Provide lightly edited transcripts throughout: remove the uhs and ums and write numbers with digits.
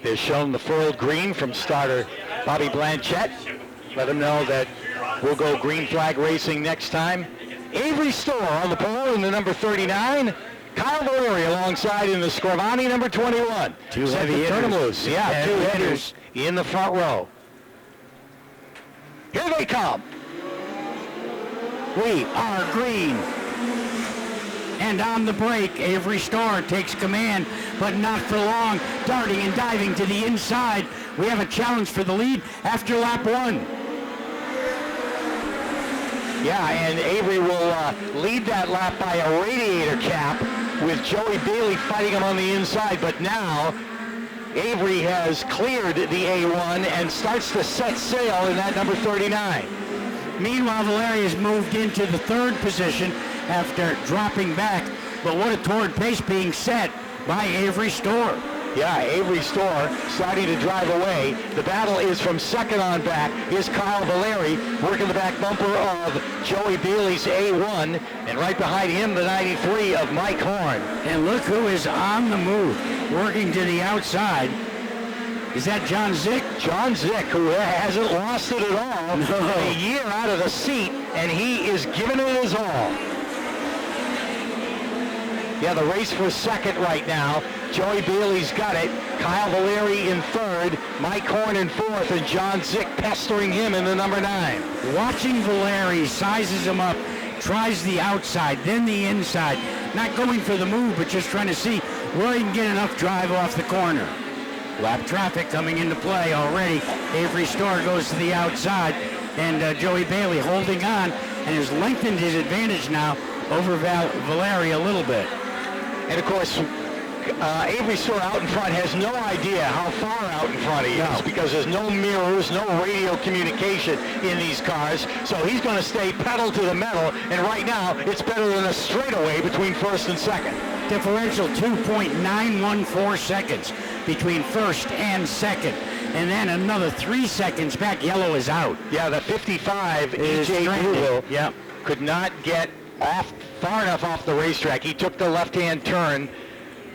They're shown the furled green from starter Bobby Blanchette. Let him know that we'll go green flag racing next time. Avery Stoehr on the pole in the number 39. Kyle Valeri alongside in the Scrivani number 21. Two heavy hitters. Turn them loose. Yeah, two hitters in the front row. Here they come. We are green. And on the break, Avery Stoehr takes command, but not for long. Darting and diving to the inside. We have a challenge for the lead after lap 1. Yeah, and Avery will lead that lap by a radiator cap with Joey Bailey fighting him on the inside. But now Avery has cleared the A1 and starts to set sail in that number 39. Meanwhile, Valeri has moved into the 3rd position after dropping back. But what a torrid pace being set by Avery Stoehr. Yeah, Avery Stoehr starting to drive away. The battle is from second on back. Here's Kyle Valeri working the back bumper of Joey Bailey's A1. And right behind him, the 93 of Mike Horn. And look who is on the move, working to the outside. Is that John Zych? John Zych, who hasn't lost it at all. No. A year out of the seat, and he is giving it his all. Yeah, the race for second right now. Joey Bailey's got it. Kyle Valeri in 3rd, Mike Horn in 4th, and John Zych pestering him in the number 9. Watching Valeri, sizes him up, tries the outside, then the inside. Not going for the move, but just trying to see where he can get enough drive off the corner. Lap traffic coming into play already. Avery Stoehr goes to the outside, and Joey Bailey holding on and has lengthened his advantage now over Valeri a little bit. And of course, Avery Stoehr out in front has no idea how far out in front he is because there's no mirrors, no radio communication in these cars. So he's going to stay pedal to the metal, and right now it's better than a straightaway between 1st and 2nd. Differential 2.914 seconds between 1st and 2nd. And then another 3 seconds back. Yellow is out. Yeah, the 55 EJ Google yep. could not get off far enough off the racetrack. He took the left-hand turn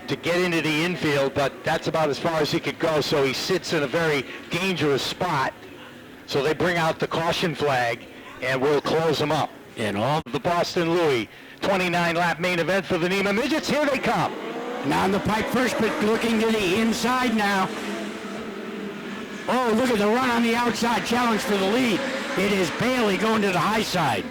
to get into the infield, but that's about as far as he could go, so he sits in a very dangerous spot. So they bring out the caution flag, and we'll close them up. And all the Boston Louie 29-lap main event for the NEMA Midgets. Here they come. Now on the pipe first, but looking to the inside now. Oh, look at the run on the outside. Challenge for the lead. It is Bailey going to the high side.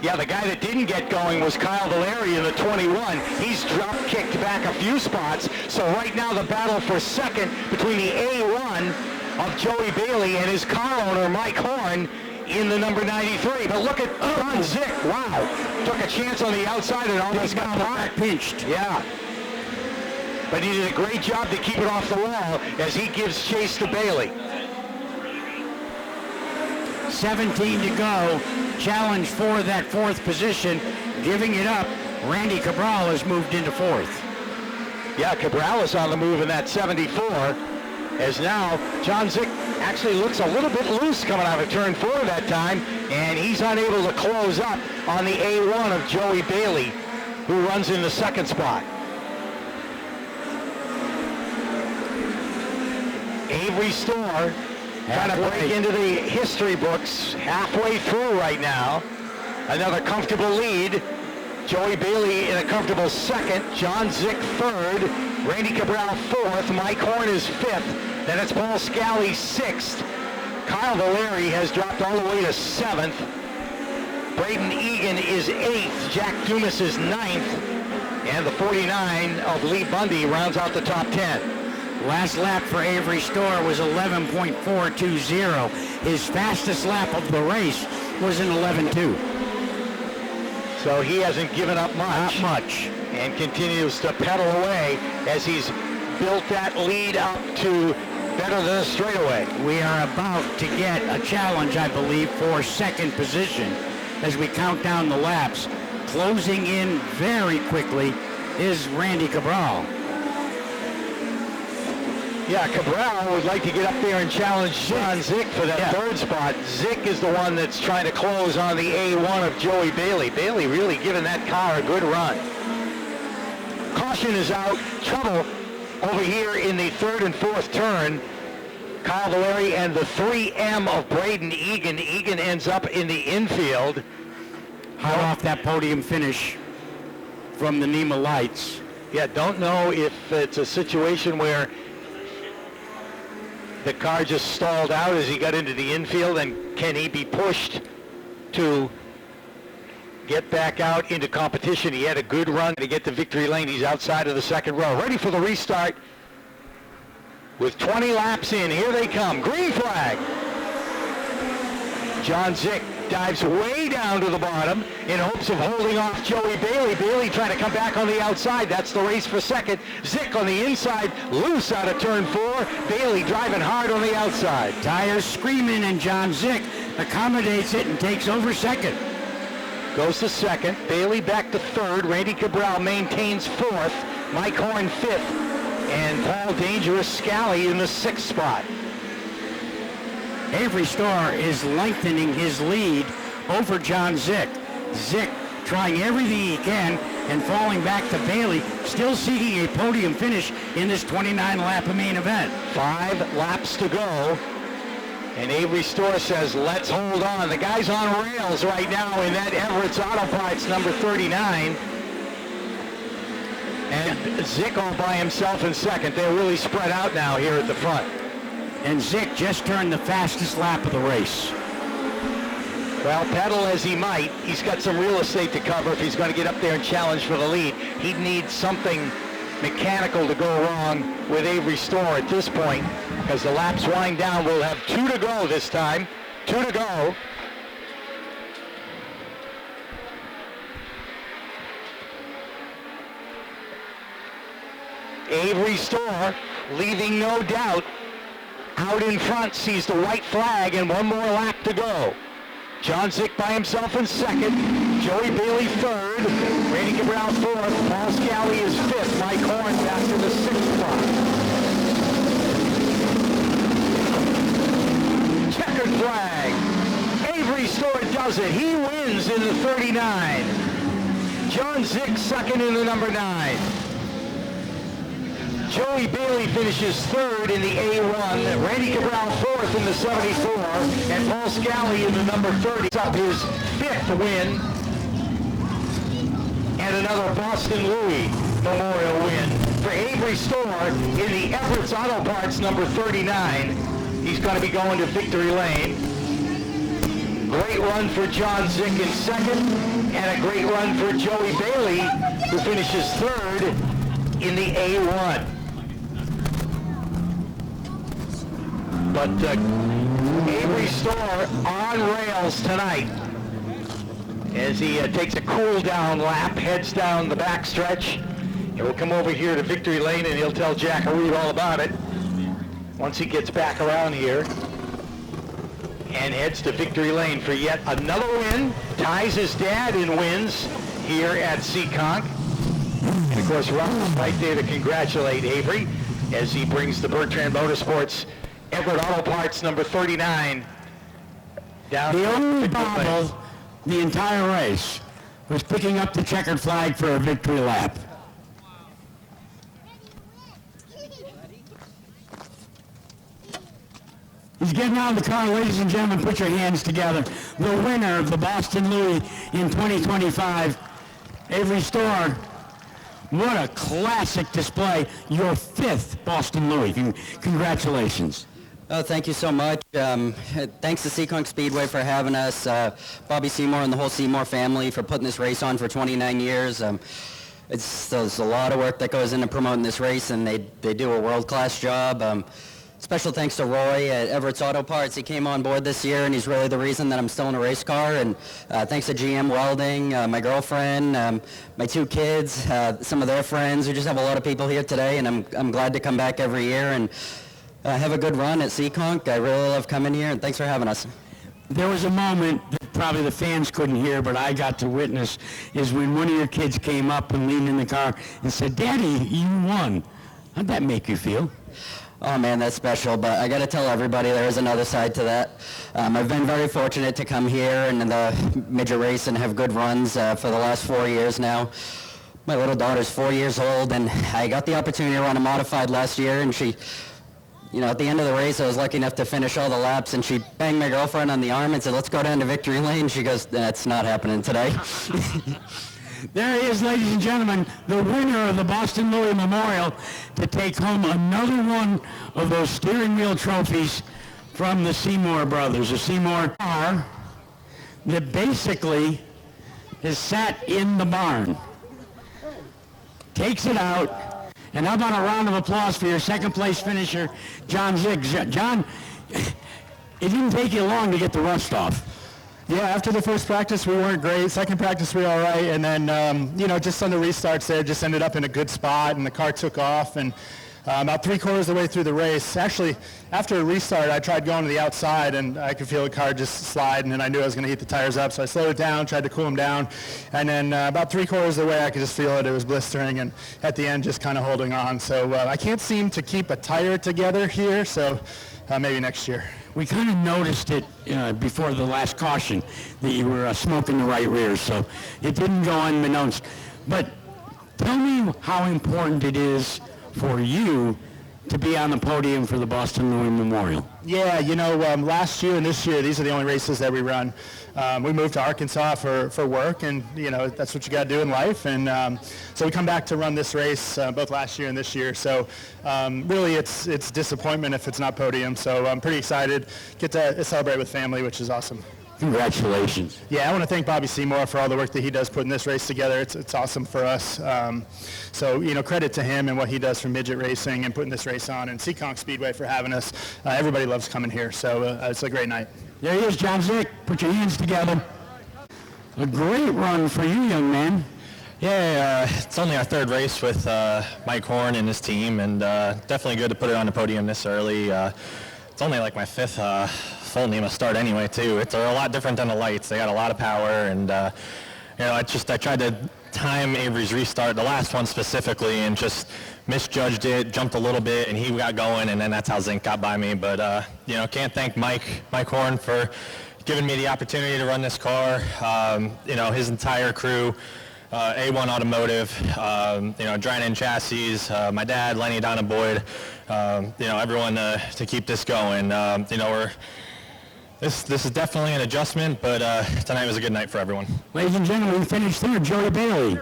Yeah, the guy that didn't get going was Kyle Valeri in the 21. He's drop-kicked back a few spots. So right now the battle for second between the A1 of Joey Bailey and his car owner, Mike Horn, in the number 93. But look at John Zych. Wow. Took a chance on the outside and almost got back pinched. Yeah. But he did a great job to keep it off the wall as he gives chase to Bailey. 17 to go. Challenge for that 4th position. Giving it up. Randy Cabral has moved into 4th. Yeah, Cabral is on the move in that 74. As now, John Zych actually looks a little bit loose coming out of turn 4 that time. And he's unable to close up on the A1 of Joey Bailey, who runs in the 2nd spot. Avery Stoehr trying to break into the history books halfway through right now. Another comfortable lead. Joey Bailey in a comfortable 2nd. John Zych 3rd. Randy Cabral 4th. Mike Horn is 5th. Then it's Paul Scally 6th. Kyle Valeri has dropped all the way to 7th. Braden Egan is 8th. Jack Dumas is 9th. And the 49 of Lee Bundy rounds out the top 10. Last lap for Avery Stoehr was 11.420. His fastest lap of the race was an 11.2. So he hasn't given up much. Not much. And continues to pedal away as he's built that lead up to better than a straightaway. We are about to get a challenge, I believe, for 2nd position as we count down the laps. Closing in very quickly is Randy Cabral. Yeah, Cabral would like to get up there and challenge John Zych for that 3rd spot. Zych is the one that's trying to close on the A1 of Joey Bailey. Bailey really giving that car a good run. Caution is out. Trouble Over here in the third and fourth turn, Kyle Valeri and the 3M of Braden Egan. Egan ends up in the infield. Hot off that podium finish from the NEMA lights. Yeah, don't know if it's a situation where the car just stalled out as he got into the infield, and can he be pushed to get back out into competition. He had a good run to get to victory lane. He's outside of the second row. Ready for the restart with 20 laps in. Here they come. Green flag. John Zych dives way down to the bottom in hopes of holding off Joey Bailey. Bailey trying to come back on the outside. That's the race for second. Zych on the inside, loose out of turn 4. Bailey driving hard on the outside. Tires screaming, and John Zych accommodates it and takes over second. Goes to second. Bailey back to third. Randy Cabral maintains fourth. Mike Horn fifth. And Paul Dangerous Scally in the sixth spot. Avery Stoehr is lengthening his lead over John Zych. Zych trying everything he can and falling back to Bailey, still seeking a podium finish in this 29-lap main event. 5 laps to go. And Avery Stoehr says, let's hold on. The guy's on rails right now in that Everett's Auto Parts number 39. And Zych all by himself in second. They're really spread out now here at the front. And Zych just turned the fastest lap of the race. Well, pedal as he might, he's got some real estate to cover if he's going to get up there and challenge for the lead. He'd need something mechanical to go wrong with Avery Stoehr at this point, because the laps wind down. We'll have 2 to go this time. 2 to go. Avery Stoehr, leaving no doubt, out in front, sees the white flag and 1 more lap to go. John Zych by himself in second. Joey Bailey third. Randy Cabral fourth. Paul Scally is fifth. Mike Horn back to the sixth spot. Checkered flag. Avery Stoehr does it. He wins in the 39. John Zych second in the number 9. Joey Bailey finishes third in the A1. Randy Cabral fourth in the 74. And Paul Scally in the number 30. It's up his 5th win. And another Boston Louie Memorial win for Avery Stoehr in the Everett's Auto Parts number 39. He's going to be going to victory lane. Great run for John Zych in second. And a great run for Joey Bailey, who finishes third in the A1. But Avery Stoehr on rails tonight as he takes a cool down lap, heads down the backstretch. And we'll come over here to victory lane and he'll tell Jack Reed all about it once he gets back around here and heads to victory lane for yet another win. Ties his dad in wins here at Seekonk. And of course, Russ right there to congratulate Avery as he brings the Bertrand Motorsports Everett Auto Parts number 39 down. The only bobble the entire race was picking up the checkered flag for a victory lap. He's getting out of the car. Ladies and gentlemen, put your hands together. The winner of the Boston Louie in 2025, Avery Stoehr. What a classic display. Your 5th Boston Louie. Congratulations. Oh, thank you so much. Thanks to Seekonk Speedway for having us, Bobby Seymour and the whole Seymour family for putting this race on for 29 years. There's a lot of work that goes into promoting this race, and they do a world-class job. Special thanks to Roy at Everett's Auto Parts. He came on board this year, and he's really the reason that I'm still in a race car. And thanks to GM Welding, my girlfriend, my 2 kids, some of their friends. We just have a lot of people here today, and I'm glad to come back every year and have a good run at Seekonk. I really love coming here, and thanks for having us. There was a moment that probably the fans couldn't hear, but I got to witness, is when one of your kids came up and leaned in the car and said, "Daddy, you won." How'd that make you feel? Oh man, that's special, but I got to tell everybody there is another side to that. I've been very fortunate to come here and in the midget race and have good runs for the last 4 years now. My little daughter's 4 years old, and I got the opportunity to run a modified last year, and she, at the end of the race, I was lucky enough to finish all the laps, and she banged my girlfriend on the arm and said, let's go down to victory lane. She goes, that's not happening today. There he is, ladies and gentlemen, the winner of the Boston Louie Memorial to take home another one of those steering wheel trophies from the Seymour brothers. The Seymour car that basically has sat in the barn. Takes it out, and how about a round of applause for your second place finisher, John Zych. John, it didn't take you long to get the rust off. Yeah, after the first practice, we weren't great. Second practice, we were all right. And then, just on the restarts there, just ended up in a good spot, and the car took off. And about 3/4 of the way through the race, actually, after a restart, I tried going to the outside, and I could feel the car just slide, and then I knew I was going to heat the tires up. So I slowed it down, tried to cool them down. And then about 3/4 of the way, I could just feel it. It was blistering, and at the end, just kind of holding on. So I can't seem to keep a tire together here, so maybe next year. We kind of noticed it before the last caution that you were smoking the right rear, so it didn't go unbeknownst. But tell me how important it is for you to be on the podium for the Boston Louie Memorial. Yeah, last year and this year, these are the only races that we run. We moved to Arkansas for work, and, that's what you got to do in life. And so we come back to run this race both last year and this year. So really, it's disappointment if it's not podium. So I'm pretty excited. Get to celebrate with family, which is awesome. Congratulations. Yeah, I want to thank Bobby Seymour for all the work that he does putting this race together. It's awesome for us. So, credit to him and what he does for midget racing and putting this race on, and Seekonk Speedway for having us. Everybody loves coming here, so it's a great night. There he is, John Zych. Put your hands together. A great run for you, young man. Yeah, it's only our third race with Mike Horn and his team, and definitely good to put it on the podium this early. It's only like my fifth full NEMA start anyway, too. It's a lot different than the lights. They got a lot of power, and I tried to time Avery's restart, the last one specifically, and just misjudged it, jumped a little bit, and he got going, and then that's how Zych got by me. But can't thank Mike Horn for giving me the opportunity to run this car. His entire crew. A1 Automotive, Dryden Chassis, my dad, Lenny, Donna Boyd, everyone to keep this going. This is definitely an adjustment, but tonight was a good night for everyone. Ladies and gentlemen, we finished third, Joey Bailey.